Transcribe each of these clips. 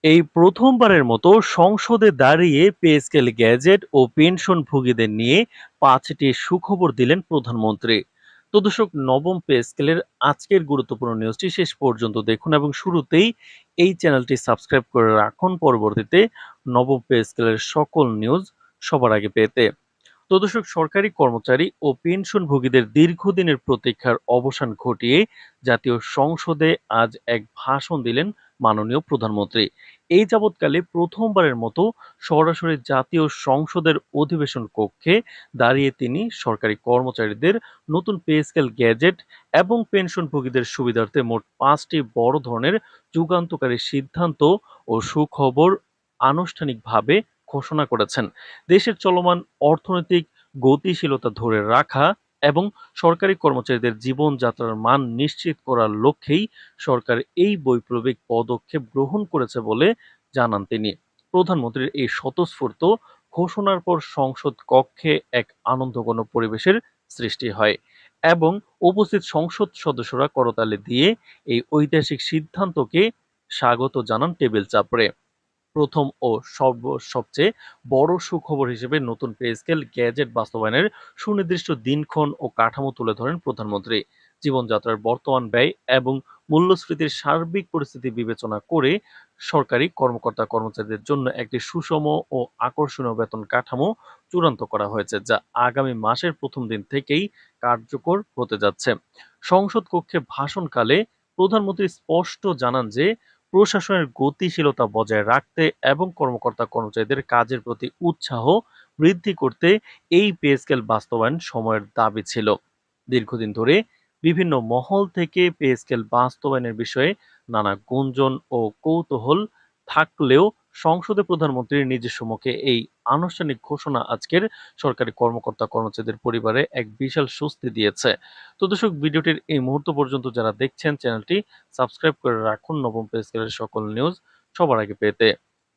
এই প্রথমবারের মতো সংসদে দাঁড়িয়ে পে স্কেল গ্যাজেট ও পেনশনভোগীদের নিয়ে ৫টি সুখবর দিলেন প্রধানমন্ত্রী। তো দর্শক, নবম পে স্কেলের আজকের গুরুত্বপূর্ণ নিউজটি শেষ পর্যন্ত দেখুন এবং শুরুতেই এই চ্যানেলটি সাবস্ক্রাইব করে রাখুন পরবর্তীতে নবম পে স্কেলের সকল নিউজ সবার আগে পেতে। তো দর্শক, সরকারি কর্মচারী ও পেনশনভোগীদের দীর্ঘদিনের প্রতীক্ষার অবসান ঘটিয়ে জাতীয় সংসদে আজ এক ভাষণ দিলেন মাননীয় প্রধানমন্ত্রী। এই যাবৎকালে প্রথমবারের মতো সরাসরি জাতীয় সংসদের অধিবেশন কক্ষে দাঁড়িয়ে তিনি সরকারি কর্মচারীদের নতুন পে স্কেল গ্যাজেট এবং পেনশনভোগীদের সুবিধার্থে মোট 5টি বড় ধরনের যুগান্তকারী সিদ্ধান্ত ও সুখবর আনুষ্ঠানিকভাবে ঘোষণা করেছেন। দেশের চলমান অর্থনৈতিক গতিশীলতা ধরে রাখা এবং সরকারি কর্মচারীদের জীবনযাত্রার মান নিশ্চিত করার লক্ষ্যেই সরকার এই বৈপ্লবিক পদক্ষেপ গ্রহণ করেছে বলে জানান তিনি। প্রধানমন্ত্রীর এই স্বতঃস্ফূর্ত ঘোষণার পর সংসদ কক্ষে এক আনন্দঘন পরিবেশের সৃষ্টি হয় এবং উপস্থিত সংসদ সদস্যরা করতালি দিয়ে এই ঐতিহাসিক সিদ্ধান্তকে স্বাগত জানান টেবিল চাপড়ে। প্রথম ও সবচেয়ে বড় সুখবর হিসেবে নতুন পে স্কেল গ্যাজেট বাস্তবায়নের সুনির্দিষ্ট দিনক্ষণ ও কাঠামো তুলে ধরেন প্রধানমন্ত্রী। জীবনযাত্রার বর্তমান ব্যয় এবং মূল্যস্ফীতির সার্বিক পরিস্থিতি বিবেচনা করে সরকারি কর্মকর্তা কর্মচারীদের জন্য একটি সুষম ও আকর্ষণীয় বেতন কাঠামো চূড়ান্ত করা হয়েছে, যা আগামী মাসের প্রথম দিন থেকেই কার্যকর হতে যাচ্ছে। সংসদ কক্ষে ভাষণকালে প্রধানমন্ত্রী স্পষ্ট জানান যে প্রশাসনের গতিশীলতা বজায় রাখতে এবং কর্মকর্তা কর্মচারীদের কাজের প্রতি উৎসাহ বৃদ্ধি করতে এই পে স্কেল বাস্তবায়ন সময়ের দাবি ছিল। দীর্ঘদিন ধরে বিভিন্ন মহল থেকে পে স্কেল বাস্তবায়নের বিষয়ে নানা গুঞ্জন ও কৌতূহল থাকলেও সংসদে প্রধানমন্ত্রীর নিজস্ব মুখে এই আনুষ্ঠানিক ঘোষণা আজকের সরকারি কর্মকর্তা কর্মচারীদের পরিবারে এক বিশাল স্বস্তি দিয়েছে। তো দর্শক, ভিডিওটির এই মুহূর্ত পর্যন্ত যারা দেখছেন চ্যানেলটি সাবস্ক্রাইব করে রাখুন নবম পে স্কেলের সকল নিউজ সবার আগে পেতে।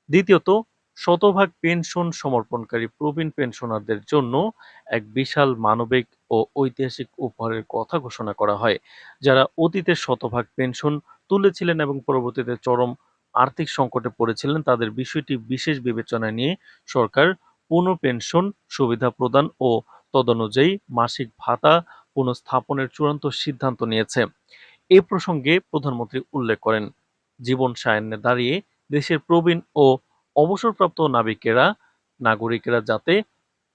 দ্বিতীয়ত, শতভাগ পেনশন সমর্পণকারী প্রবীণ পেনশনারদের জন্য এক বিশাল মানবিক ও ঐতিহাসিক উপহারের কথা ঘোষণা করা হয়। যারা অতীতে শতভাগ পেনশন তুলেছিলেন এবং পরবর্তীতে চরম আর্থিক সংকটে পড়েছিলেন, তাদের বিষয়টি বিশেষ বিবেচনায় নিয়ে সরকার পুনঃপেনশন সুবিধা প্রদান ও তদনুযায়ী মাসিক ভাতা পুনঃস্থাপনের চূড়ান্ত সিদ্ধান্ত নিয়েছে। এ প্রসঙ্গে প্রধানমন্ত্রী উল্লেখ করেন, জীবন সায়ান্নে দাঁড়িয়ে দেশের প্রবীণ ও অবসরপ্রাপ্ত নাগরিকেরা যাতে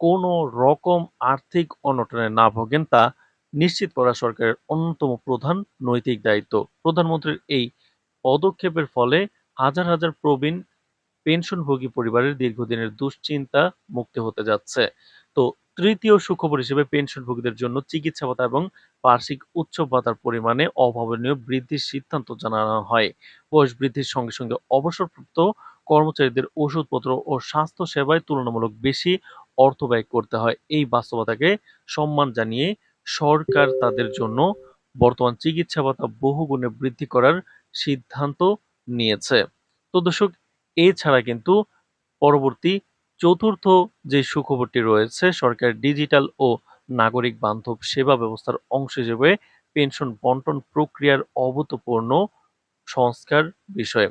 কোনো রকম আর্থিক অনটনে না ভোগেন তা নিশ্চিত করা সরকারের অন্যতম প্রধান নৈতিক দায়িত্ব। প্রধানমন্ত্রীর এই পদক্ষেপের ফলে হাজার হাজার প্রবীণ পেনশনভোগী পরিবারের দীর্ঘদিনের দুশ্চিন্তা মুক্তি হতে যাচ্ছে। তো তৃতীয় সুখবর হিসেবে পেনশনভোগীদের জন্য চিকিৎসা ভাতা এবং বার্ষিক উৎসব ভাতার পরিমাণে অভাবনীয় বৃদ্ধির সিদ্ধান্ত জানানো হয়। বয়স বৃদ্ধির সঙ্গে সঙ্গে অবসরপ্রাপ্ত কর্মচারীদের ওষুধপত্র ও স্বাস্থ্য সেবায় তুলনামূলক বেশি অর্থ ব্যয় করতে হয়। এই বাস্তবতাকে সম্মান জানিয়ে সরকার তাদের জন্য বর্তমান চিকিৎসা ভাতা বহুগুণে বৃদ্ধি করার সিদ্ধান্ত নিয়েছে। তো দর্শক, এছাড়া কিন্তু পরবর্তী চতুর্থ যে সুখবরটি রয়েছে, সরকার ডিজিটাল ও নাগরিক বান্ধব সেবা ব্যবস্থার অংশ হিসেবে পেনশন বন্টন প্রক্রিয়ার অভূতপূর্ণ সংস্কার বিষয়ে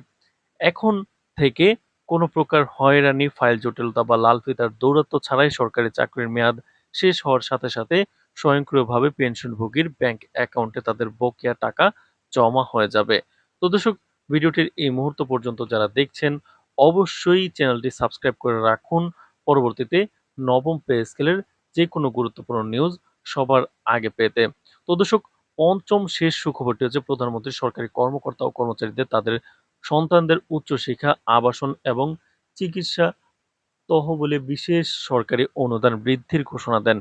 এখন থেকে কোনো প্রকার হয়রানি, ফাইল জটিলতা বা লাল ফিতার দৌরাত্ম্য ছাড়াই সরকারি চাকরির মেয়াদ শেষ হওয়ার সাথে সাথে স্বয়ংক্রিয়ভাবে পেনশনভোগীর ব্যাংক অ্যাকাউন্টে তাদের বকেয়া টাকা জমা হয়ে যাবে। তো দর্শক, ভিডিওটির এই মুহূর্ত পর্যন্ত যারা দেখছেন অবশ্যই চ্যানেলটি সাবস্ক্রাইব করে রাখুন পরবর্তীতে নবম পে স্কেলের যে কোনো গুরুত্বপূর্ণ নিউজ সবার আগে পেতে। তো দর্শক, পঞ্চম শেষ সুখবরটি হচ্ছে প্রধানমন্ত্রী সরকারি কর্মকর্তা ও কর্মচারীদের তাদের সন্তানদের উচ্চশিক্ষা, আবাসন এবং চিকিৎসা তহবিলে বিশেষ সরকারি অনুদান বৃদ্ধির ঘোষণা দেন।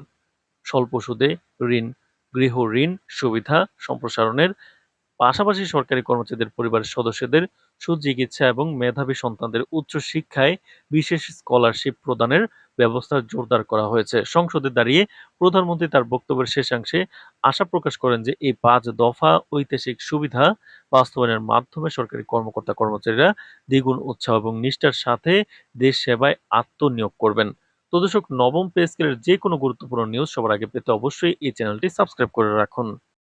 স্বল্প সুদে ঋণ, গৃহ ঋণ সুবিধা সম্প্রসারণের পাশাপাশি সরকারি কর্মচারীদের পরিবারের সদস্যদের সুচিকিৎসা এবং মেধাবী সন্তানদের উচ্চশিক্ষায় বিশেষ স্কলারশিপ প্রদানের ব্যবস্থা জোরদার করা হয়েছে। সংসদে দাঁড়িয়ে প্রধানমন্ত্রী তার বক্তব্যের শেষাংশে আশা প্রকাশ করেন যে এই 5 দফা ঐতিহাসিক সুবিধা বাস্তবায়নের মাধ্যমে সরকারি কর্মকর্তা কর্মচারীরা দ্বিগুণ উৎসাহ এবং নিষ্ঠার সাথে দেশ সেবায় আত্মনিয়োগ করবেন। তো দর্শক, নবম পে স্কেলের যে কোনো গুরুত্বপূর্ণ নিউজ সবার আগে পেতে অবশ্যই এই চ্যানেলটি সাবস্ক্রাইব করে রাখুন।